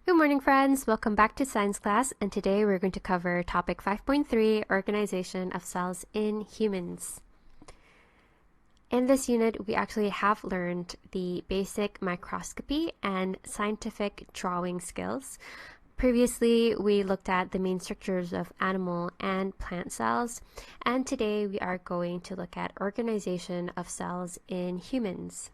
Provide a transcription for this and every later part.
Good morning, friends. Welcome back to science class, and today we're going to cover topic 5.3, organization of cells in humans. In this unit, we actually have learned the basic microscopy and scientific drawing skills. Previously, we looked at the main structures of animal and plant cells, and today we are going to look at organization of cells in humans.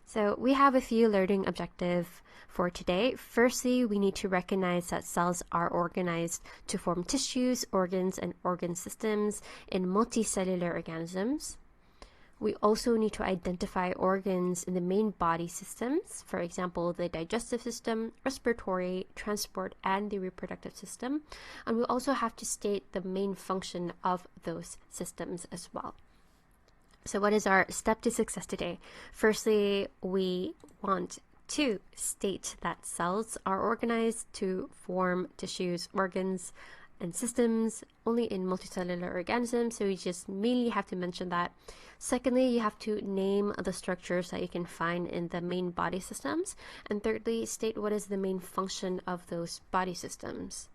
So we have a few learning objectives for today. Firstly, we need to recognize that cells are organized to form tissues, organs, and organ systems in multicellular organisms. We also need to identify organs in the main body systems, for example, the digestive system, respiratory, transport, and the reproductive system. And we also have to state the main function of those systems as well. So what is our step to success today? Firstly, we want to state that cells are organized to form tissues, organs, and systems only in multicellular organisms, so you just mainly have to mention that. Secondly, you have to name the structures that you can find in the main body systems. And thirdly, state what is the main function of those body systems.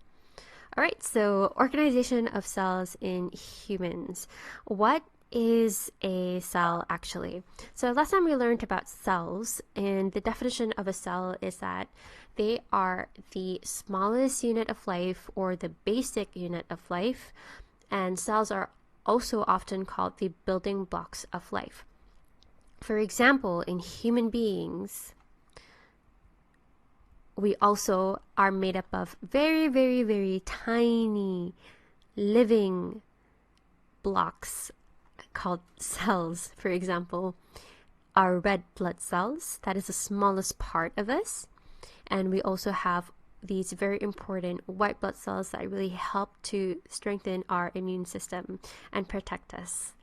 All right, so organization of cells in humans. What is a cell actually? So last time we learned about cells, and the definition of a cell is that they are the smallest unit of life or the basic unit of life, and cells are also often called the building blocks of life. For example, in human beings, we also are made up of very, very, very tiny living blocks called cells. For example, our red blood cells, that is the smallest part of us. And we also have these very important white blood cells that really help to strengthen our immune system and protect us.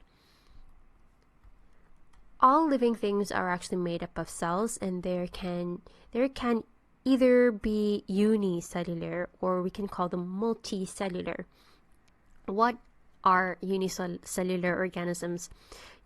All living things are actually made up of cells, and there can either be unicellular or we can call them multicellular. What are unicellular organisms?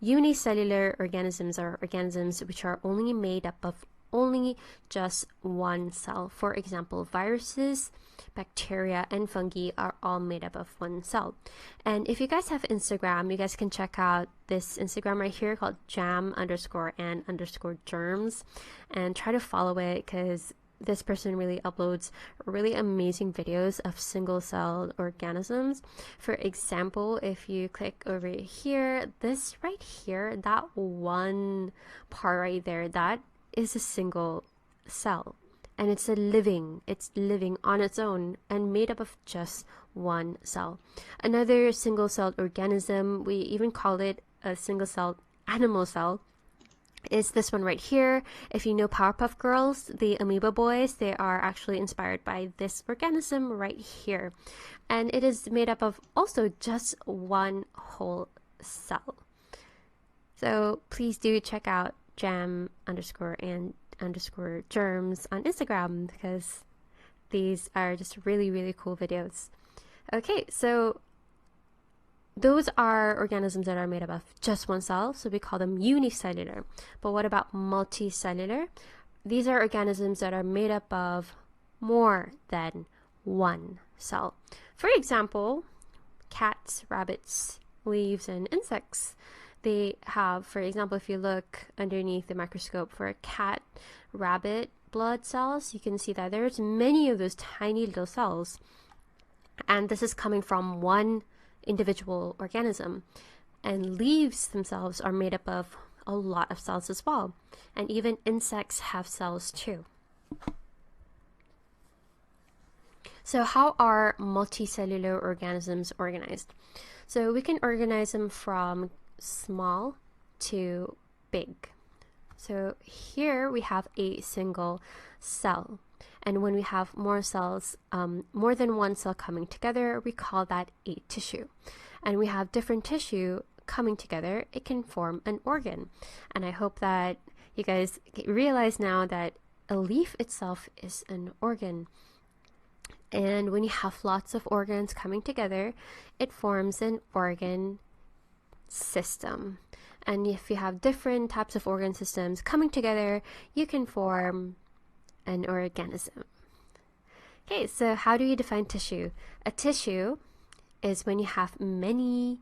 Unicellular organisms are organisms which are only made up of only just one cell. For example, viruses, bacteria, and fungi are all made up of one cell. And if you guys have Instagram, you guys can check out this Instagram right here called jam_and_germs and try to follow it, because this person really uploads really amazing videos of single-celled organisms. For example, if you click over here, this right here, that one part right there, that is a single cell, and it's living on its own and made up of just one cell. Another single-celled organism, we even call it a single-celled animal cell, is this one right here. If you know Powerpuff Girls, the amoeba boys, they are actually inspired by this organism right here. And it is made up of also just one whole cell. So please do check out jam_and_germs on Instagram, because these are just really, really cool videos. Okay, so those are organisms that are made up of just one cell, so we call them unicellular. But what about multicellular? These are organisms that are made up of more than one cell. For example, cats, rabbits, leaves, and insects. They have, for example, if you look underneath the microscope for a cat, rabbit blood cells, you can see that there's many of those tiny little cells. And this is coming from one individual organism. And leaves themselves are made up of a lot of cells as well. And even insects have cells too. So how are multicellular organisms organized? So we can organize them from small to big. So here we have a single cell. And when we have more cells, more than one cell coming together, we call that a tissue. And we have different tissue coming together, it can form an organ. And I hope that you guys realize now that a leaf itself is an organ. And when you have lots of organs coming together, it forms an organ system. And if you have different types of organ systems coming together, you can form an organism. Okay, so how do you define tissue? A tissue is when you have many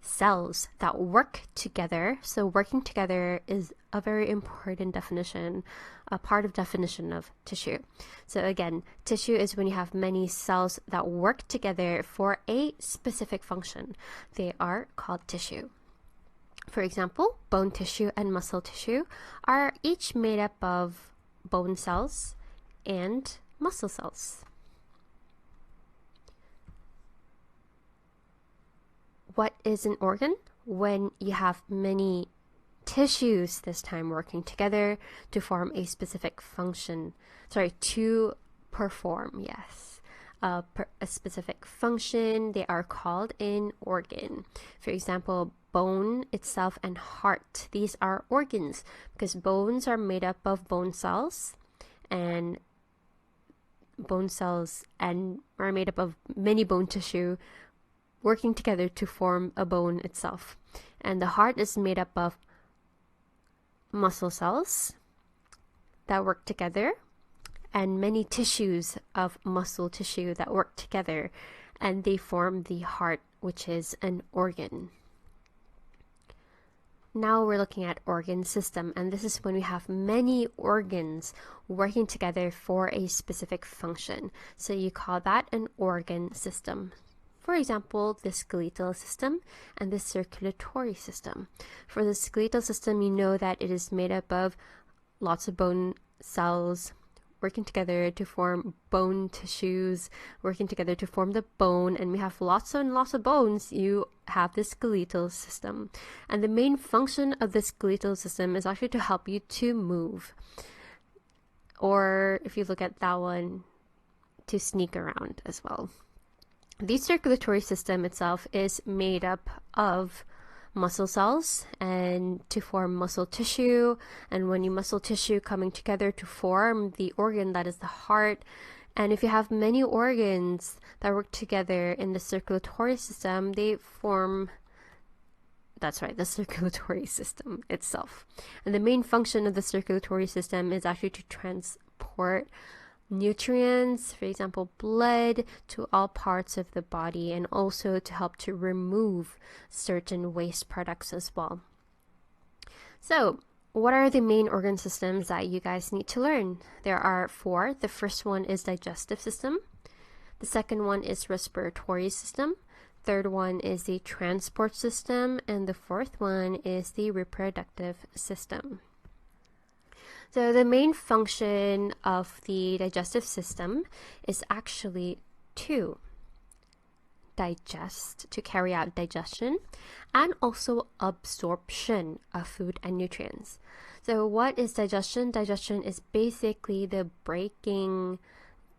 cells that work together. So working together is a very important definition, a part of definition of tissue. So again, tissue is when you have many cells that work together for a specific function. They are called tissue. For example, bone tissue and muscle tissue are each made up of bone cells and muscle cells. What is an organ? When you have many tissues this time working together to form a specific function. To perform, yes. A specific function, they are called an organ. For example, bone itself and heart. These are organs because bones are made up of bone cells and are made up of many bone tissue working together to form a bone itself. And the heart is made up of muscle cells that work together and many tissues of muscle tissue that work together, and they form the heart, which is an organ. Now we're looking at organ system, and this is when we have many organs working together for a specific function. So you call that an organ system. For example, the skeletal system and the circulatory system. For the skeletal system, you know that it is made up of lots of bone cells working together to form bone tissues, working together to form the bone, and we have lots and lots of bones. You have the skeletal system. And the main function of the skeletal system is actually to help you to move. Or if you look at that one, to sneak around as well. The circulatory system itself is made up of muscle cells and to form muscle tissue, and when you muscle tissue coming together to form the organ that is the heart. And if you have many organs that work together in the circulatory system, they form, that's right, the circulatory system itself. And the main function of the circulatory system is actually to transport nutrients, for example, blood, to all parts of the body, and also to help to remove certain waste products as well. So, what are the main organ systems that you guys need to learn? There are 4. The first one is digestive system. The second one is respiratory system. Third one is the transport system, and the fourth one is the reproductive system. So the main function of the digestive system is actually to digest, to carry out digestion, and also absorption of food and nutrients. So what is digestion? Digestion is basically the breaking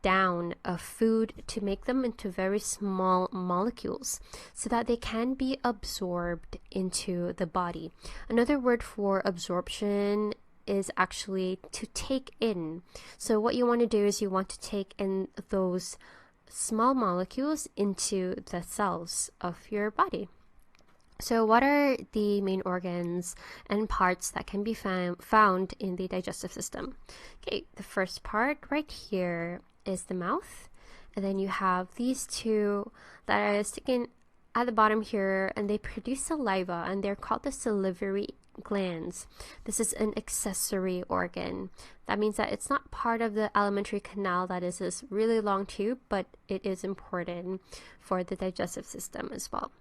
down of food to make them into very small molecules so that they can be absorbed into the body. Another word for absorption is actually to take in. So what you want to do is you want to take in those small molecules into the cells of your body. So what are the main organs and parts that can be found in the digestive system? Okay, the first part right here is the mouth, and then you have these two that are sticking at the bottom here, and they produce saliva, and they're called the salivary glands. This is an accessory organ. That means that it's not part of the alimentary canal, that is this really long tube, but it is important for the digestive system as well.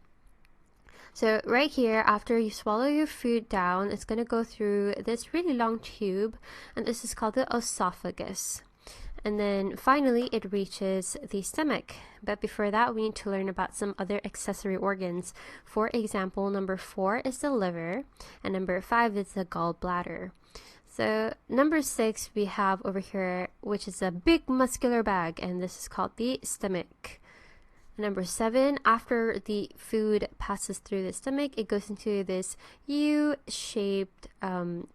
So right here, after you swallow your food down, it's going to go through this really long tube, and this is called the esophagus. And then finally it reaches the stomach. But before that, we need to learn about some other accessory organs. For example, number 4 is the liver, and number 5 is the gallbladder. So number 6 we have over here, which is a big muscular bag, and this is called the stomach. Number 7, after the food passes through the stomach, it goes into this U-shaped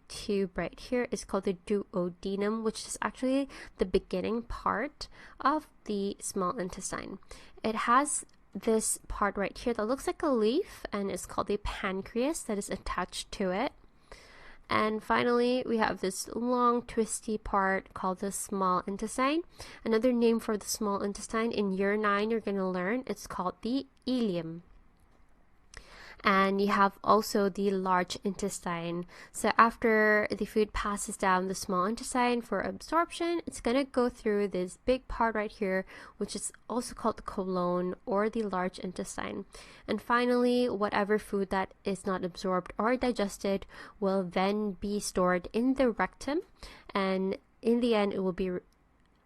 tube right here. It's called the duodenum, which is actually the beginning part of the small intestine. It has this part right here that looks like a leaf, and it's called the pancreas that is attached to it. And finally, we have this long twisty part called the small intestine. Another name for the small intestine in year 9 you're going to learn, it's called the ileum. And you have also the large intestine. So after the food passes down the small intestine for absorption, it's going to go through this big part right here, which is also called the colon or the large intestine. And finally, whatever food that is not absorbed or digested will then be stored in the rectum, and in the end it will be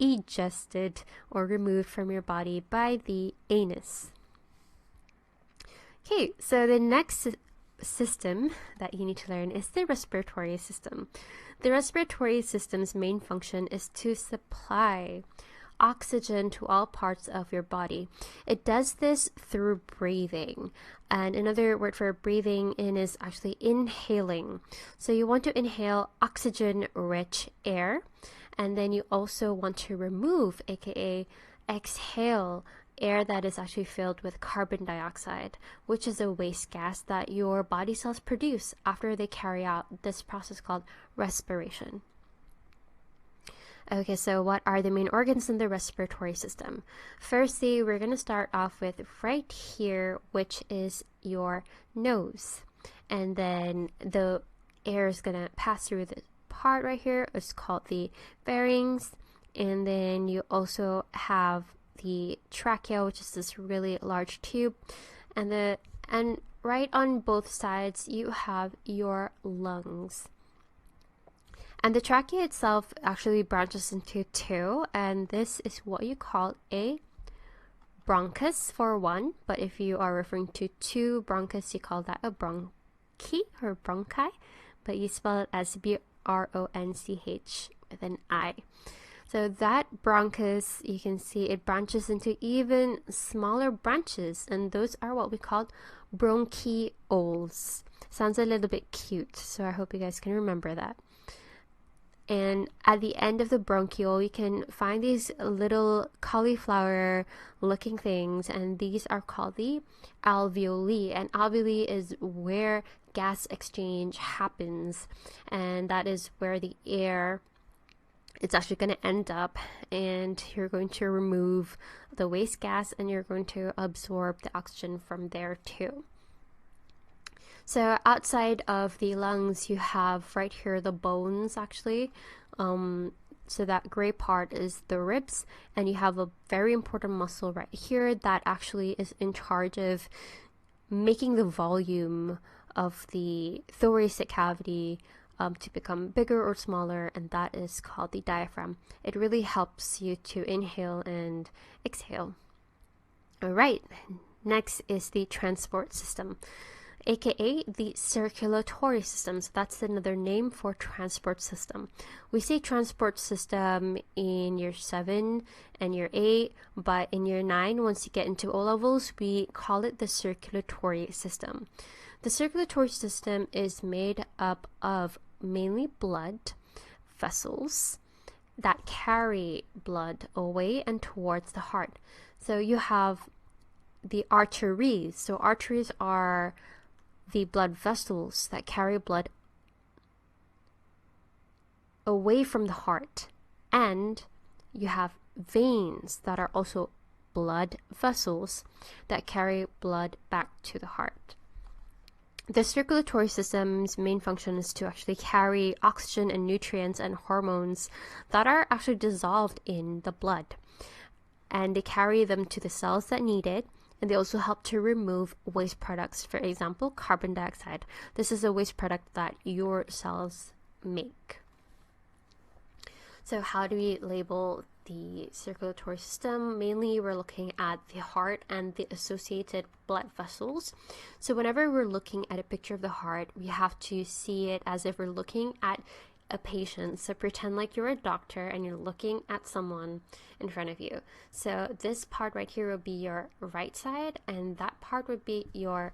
egested or removed from your body by the anus. Okay, so the next system that you need to learn is the respiratory system. The respiratory system's main function is to supply oxygen to all parts of your body. It does this through breathing. And another word for breathing in is actually inhaling. So you want to inhale oxygen-rich air, and then you also want to remove, aka exhale, air that is actually filled with carbon dioxide, which is a waste gas that your body cells produce after they carry out this process called respiration. Okay, so what are the main organs in the respiratory system? Firstly, we're going to start off with right here, which is your nose. And then the air is going to pass through the part right here. It's called the pharynx. And then you also have the trachea, which is this really large tube, and right on both sides you have your lungs. And the trachea itself actually branches into two, and this is what you call a bronchus for one, but if you are referring to two bronchus, you call that a bronchi or bronchi, but you spell it as bronch with an I. So that bronchus, you can see it branches into even smaller branches, and those are what we call bronchioles. Sounds a little bit cute, so I hope you guys can remember that. And at the end of the bronchiole, you can find these little cauliflower looking things, and these are called the alveoli. And alveoli is where gas exchange happens, and that is where the air, it's actually going to end up, and you're going to remove the waste gas and you're going to absorb the oxygen from there too. So outside of the lungs, you have right here the bones actually. So that gray part is the ribs, and you have a very important muscle right here that actually is in charge of making the volume of the thoracic cavity to become bigger or smaller, and that is called the diaphragm. It really helps you to inhale and exhale. All right, next is the transport system, aka the circulatory system. So that's another name for transport system. We say transport system in year 7 and year 8, but in year 9, once you get into O levels, we call it the circulatory system. The circulatory system is made up of mainly blood vessels that carry blood away and towards the heart. So you have the arteries. So arteries are the blood vessels that carry blood away from the heart, and you have veins that are also blood vessels that carry blood back to the heart. The circulatory system's main function is to actually carry oxygen and nutrients and hormones that are actually dissolved in the blood, and they carry them to the cells that need it, and they also help to remove waste products. For example, carbon dioxide. This is a waste product that your cells make. So how do we label the circulatory system? Mainly we're looking at the heart and the associated blood vessels. So whenever we're looking at a picture of the heart, we have to see it as if we're looking at a patient. So pretend like you're a doctor and you're looking at someone in front of you. So this part right here will be your right side, and that part would be your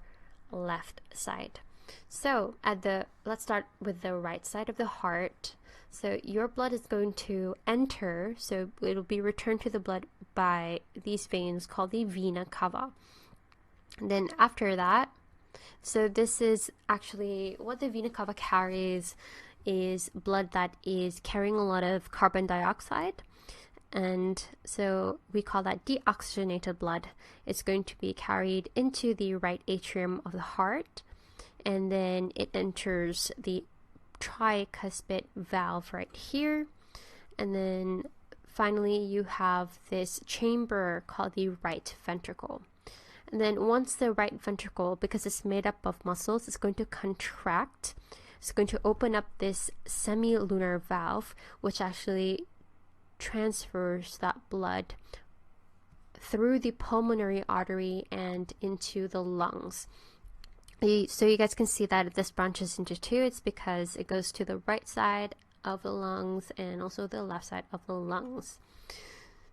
left side. So let's start with the right side of the heart. So your blood is going to enter, so it'll be returned to the blood by these veins called the vena cava. And then after that, So this is actually what the vena cava carries, is blood that is carrying a lot of carbon dioxide. And so we call that deoxygenated blood. It's going to be carried into the right atrium of the heart, and then it enters the tricuspid valve right here. And then finally you have this chamber called the right ventricle. And then once the right ventricle, because it's made up of muscles, it's going to contract. It's going to open up this semilunar valve, which actually transfers that blood through the pulmonary artery and into the lungs. So you guys can see that this branches into two. It's because it goes to the right side of the lungs and also the left side of the lungs.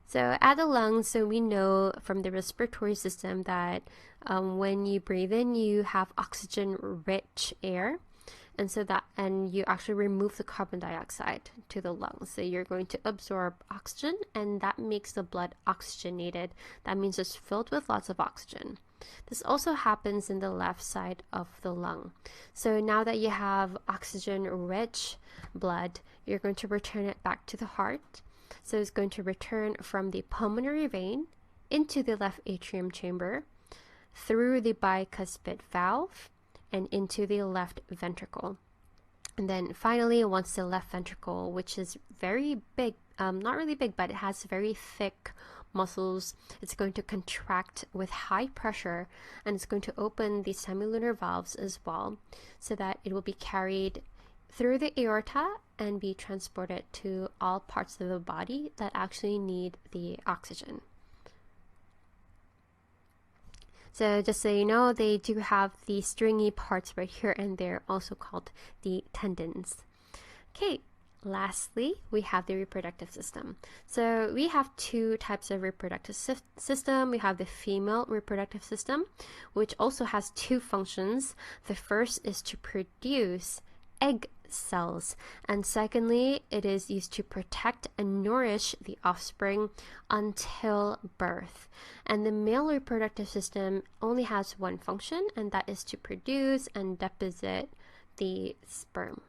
So at the lungs, so we know from the respiratory system that when you breathe in, you have oxygen-rich air, and you actually remove the carbon dioxide to the lungs. So you're going to absorb oxygen, and that makes the blood oxygenated. That means it's filled with lots of oxygen. This also happens in the left side of the lung. So now that you have oxygen-rich blood, you're going to return it back to the heart. So it's going to return from the pulmonary vein into the left atrium chamber, through the bicuspid valve, and into the left ventricle. And then finally, once the left ventricle, which is very big, not really big, but it has very thick muscles, it's going to contract with high pressure, and it's going to open the semilunar valves as well, so that it will be carried through the aorta and be transported to all parts of the body that actually need the oxygen. So just so you know, they do have the stringy parts right here, and they're also called the tendons. Okay, lastly, we have the reproductive system. So we have two types of reproductive system. We have the female reproductive system, which also has two functions. The first is to produce egg cells, and secondly, it is used to protect and nourish the offspring until birth. And the male reproductive system only has one function, and that is to produce and deposit the sperm.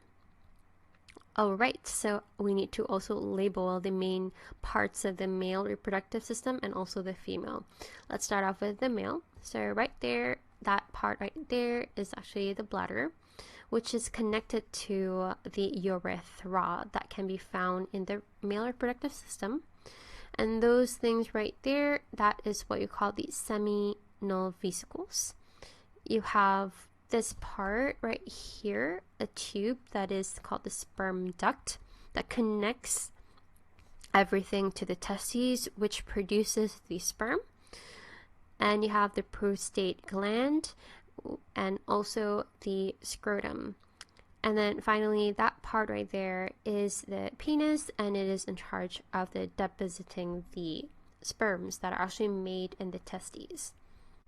Alright, so we need to also label the main parts of the male reproductive system and also the female. Let's start off with the male. So right there, that part right there is actually the bladder, which is connected to the urethra that can be found in the male reproductive system. And those things right there, that is what you call the seminal vesicles. You have this part right here, a tube that is called the sperm duct that connects everything to the testes, which produces the sperm. And you have the prostate gland and also the scrotum. And then finally, that part right there is the penis, and it is in charge of the depositing the sperms that are actually made in the testes.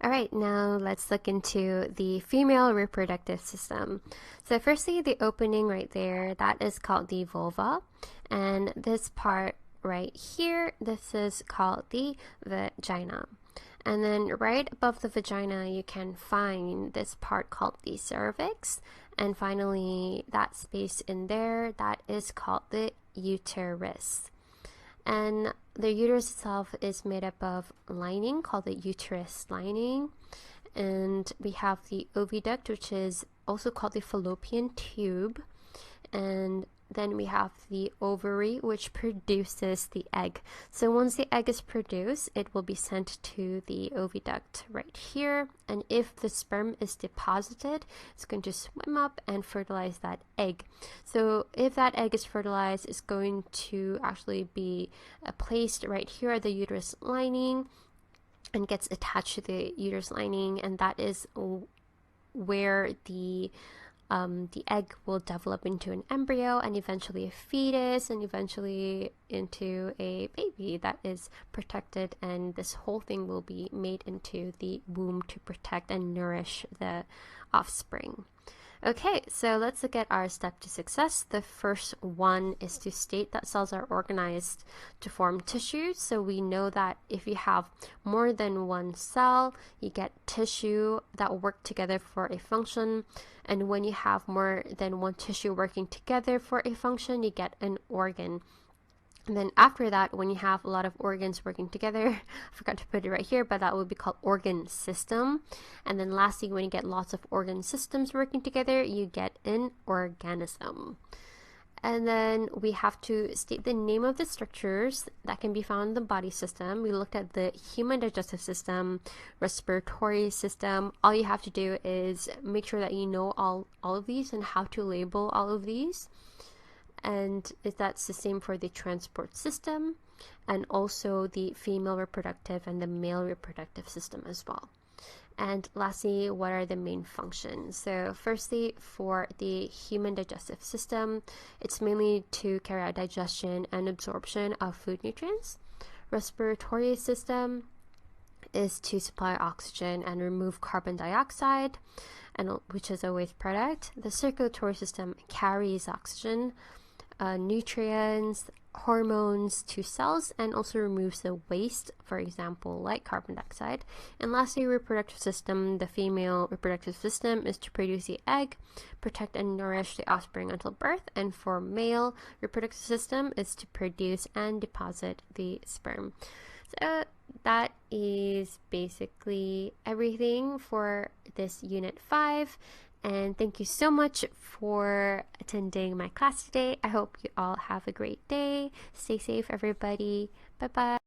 Alright, now let's look into the female reproductive system. So firstly, the opening right there, that is called the vulva. And this part right here, this is called the vagina. And then right above the vagina, you can find this part called the cervix. And finally, that space in there, that is called the uterus. And the uterus itself is made up of lining called the uterus lining. And we have the oviduct, which is also called the fallopian tube. And then we have the ovary, which produces the egg. So once the egg is produced, it will be sent to the oviduct right here. And if the sperm is deposited, it's going to swim up and fertilize that egg. So if that egg is fertilized, it's going to actually be placed right here at the uterus lining and gets attached to the uterus lining, and that is where the egg will develop into an embryo and eventually a fetus and eventually into a baby that is protected, and this whole thing will be made into the womb to protect and nourish the offspring. Okay, so let's look at our step to success. The first one is to state that cells are organized to form tissues. So we know that if you have more than one cell, you get tissue that work together for a function. And when you have more than one tissue working together for a function, you get an organ. And then after that, when you have a lot of organs working together, I forgot to put it right here, but that would be called organ system. And then lastly, when you get lots of organ systems working together, you get an organism. And then we have to state the name of the structures that can be found in the body system. We looked at the human digestive system, respiratory system. All you have to do is make sure that you know all of these and how to label all of these. And that's the same for the transport system, and also the female reproductive and the male reproductive system as well. And lastly, what are the main functions? So firstly, for the human digestive system, it's mainly to carry out digestion and absorption of food nutrients. Respiratory system is to supply oxygen and remove carbon dioxide, and which is a waste product. The circulatory system carries oxygen, nutrients, hormones to cells, and also removes the waste, for example, like carbon dioxide. And lastly, reproductive system. The female reproductive system is to produce the egg, protect and nourish the offspring until birth. And for male reproductive system is to produce and deposit the sperm. So that is basically everything for this Unit 5. And thank you so much for attending my class today. I hope you all have a great day. Stay safe, everybody. Bye-bye.